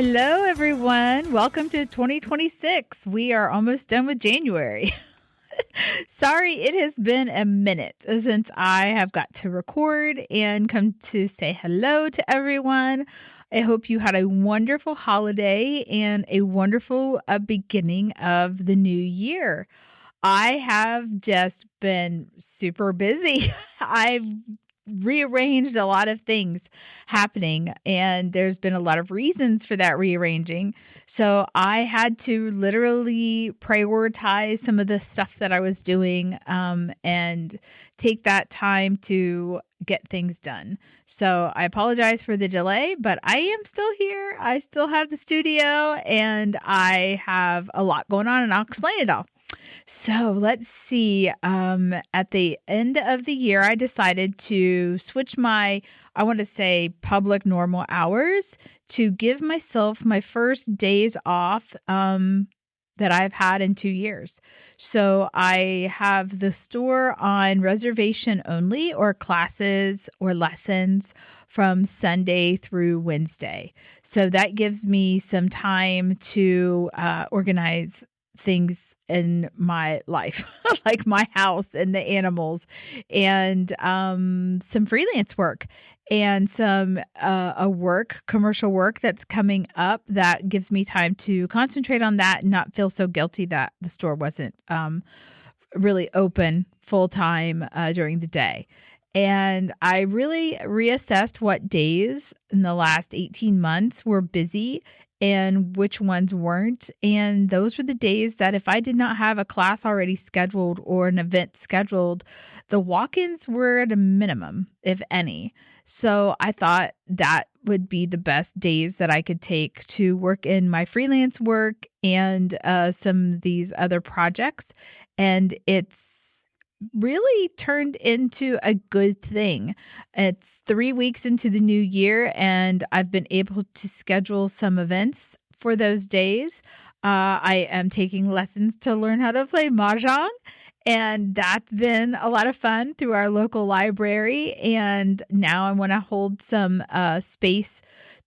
Hello, everyone. Welcome to 2026. We are almost done with January. Sorry, it has been a minute since I have got to record and come to say hello to everyone. I hope you had a wonderful holiday and a wonderful beginning of the new year. I have just been super busy. I've rearranged a lot of things happening, and there's been a lot of reasons for that rearranging. So I had to literally prioritize some of the stuff that I was doing and take that time to get things done. So I apologize for the delay, but I am still here. I still have the studio and I have a lot going on, and I'll explain it all. So let's see. At the end of the year, I decided to switch I want to say, public normal hours to give myself my first days off that I've had in 2 years. So I have the store on reservation only, or classes or lessons from Sunday through Wednesday. So that gives me some time to organize things in my life, like my house and the animals, and some freelance work and some commercial work that's coming up that gives me time to concentrate on that and not feel so guilty that the store wasn't really open full time during the day. And I really reassessed what days in the last 18 months were busy and which ones weren't. And those were the days that if I did not have a class already scheduled or an event scheduled, the walk ins were at a minimum, if any. So I thought that would be the best days that I could take to work in my freelance work and some of these other projects. And it's really turned into a good thing. It's 3 weeks into the new year, and I've been able to schedule some events for those days. I am taking lessons to learn how to play mahjong, and that's been a lot of fun through our local library. And now I want to hold some space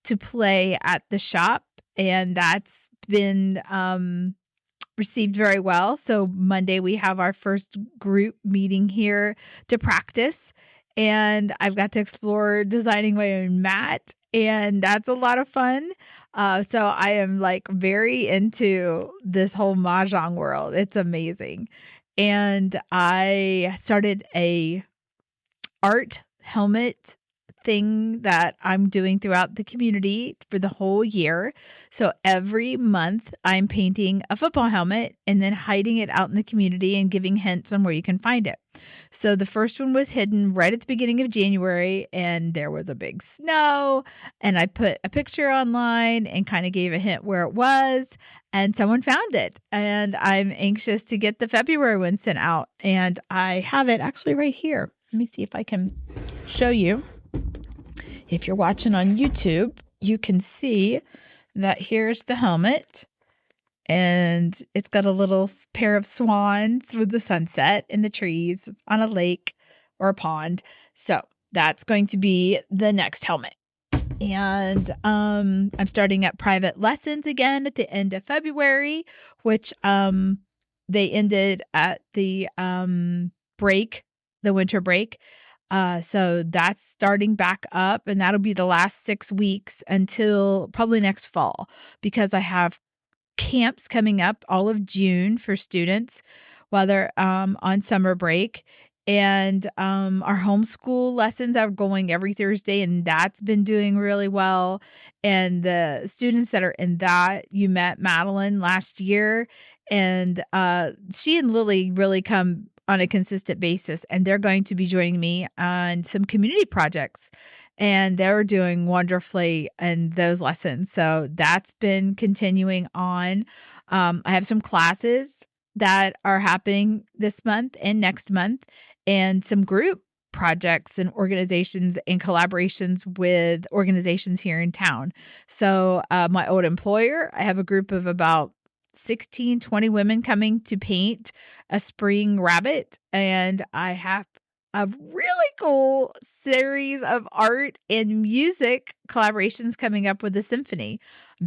to play at the shop, and that's been received very well. So Monday we have our first group meeting here to practice, and I've got to explore designing my own mat, and that's a lot of fun. So I am like very into this whole mahjong world. It's amazing. And I started a art helmet thing that I'm doing throughout the community for the whole year. So every month I'm painting a football helmet and then hiding it out in the community and giving hints on where you can find it. So the first one was hidden right at the beginning of January, and there was a big snow, and I put a picture online and kind of gave a hint where it was, and someone found it. And I'm anxious to get the February one sent out, and I have it actually right here. Let me see if I can show you. If you're watching on YouTube, you can see that here's the helmet, and it's got a little pair of swans with the sunset in the trees on a lake or a pond. So that's going to be the next helmet. And I'm starting up private lessons again at the end of February, which they ended at the winter break. So that's starting back up, and that'll be the last 6 weeks until probably next fall, because I have camps coming up all of June for students while they're on summer break. And our homeschool lessons are going every Thursday, and that's been doing really well. And the students that are in that, you met Madeline last year, and she and Lily really come on a consistent basis, and they're going to be joining me on some community projects, and they're doing wonderfully in those lessons. So that's been continuing on. I have some classes that are happening this month and next month, and some group projects and organizations and collaborations with organizations here in town. So my old employer, I have a group of about 16, 20 women coming to paint a spring rabbit, and I have a really cool series of art and music collaborations coming up with the symphony.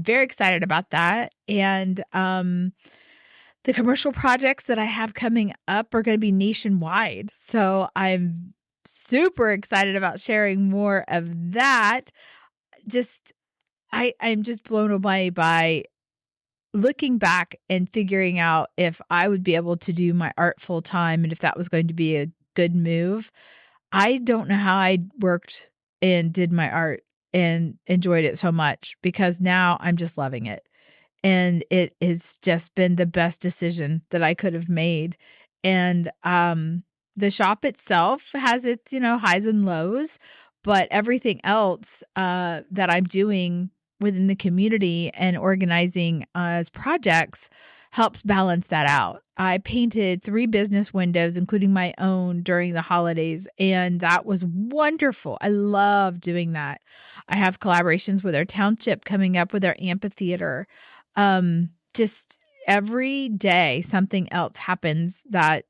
very excited about that. And the commercial projects that I have coming up are going to be nationwide. So I'm super excited about sharing more of that. Just I'm just blown away by looking back and figuring out if I would be able to do my art full time and if that was going to be a good move. I don't know how I worked and did my art and enjoyed it so much because now I'm just loving it. And it has just been the best decision that I could have made. And, the shop itself has its, highs and lows, but everything else, that I'm doing within the community and organizing as projects helps balance that out. I painted 3 business windows, including my own, during the holidays, and that was wonderful. I love doing that. I have collaborations with our township coming up with our amphitheater. Just every day something else happens that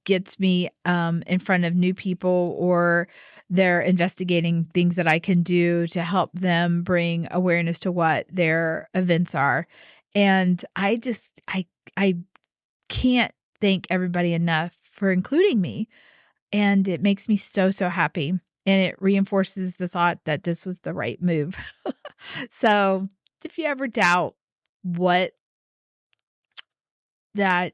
gets me in front of new people, or they're investigating things that I can do to help them bring awareness to what their events are. And I can't thank everybody enough for including me, and it makes me so, so happy, and it reinforces the thought that this was the right move. So, if you ever doubt what that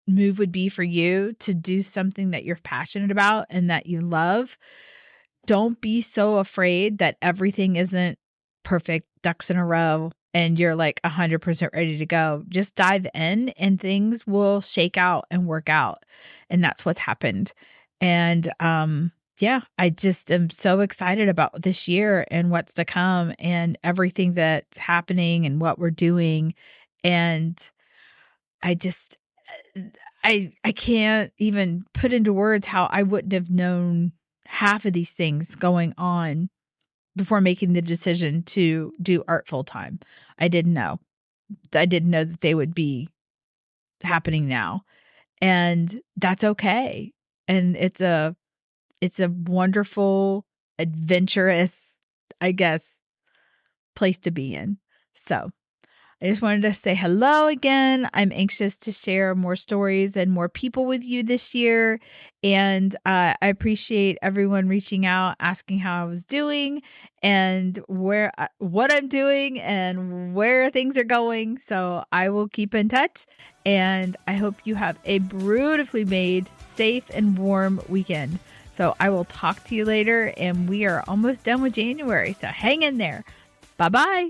move would be for you to do something that you're passionate about and that you love, don't be so afraid that everything isn't perfect, ducks in a row, and you're like 100% ready to go. Just dive in and things will shake out and work out. And that's what's happened. And yeah, I just am so excited about this year and what's to come and everything that's happening and what we're doing. And I just I can't even put into words how I wouldn't have known half of these things going on before making the decision to do art full time. I didn't know. I didn't know that they would be happening now. And that's okay. And it's a wonderful, adventurous, I guess, place to be in. So I just wanted to say hello again. I'm anxious to share more stories and more people with you this year. And I appreciate everyone reaching out, asking how I was doing and what I'm doing and where things are going. So I will keep in touch. And I hope you have a beautifully made, safe, and warm weekend. So I will talk to you later. And we are almost done with January. So hang in there. Bye bye.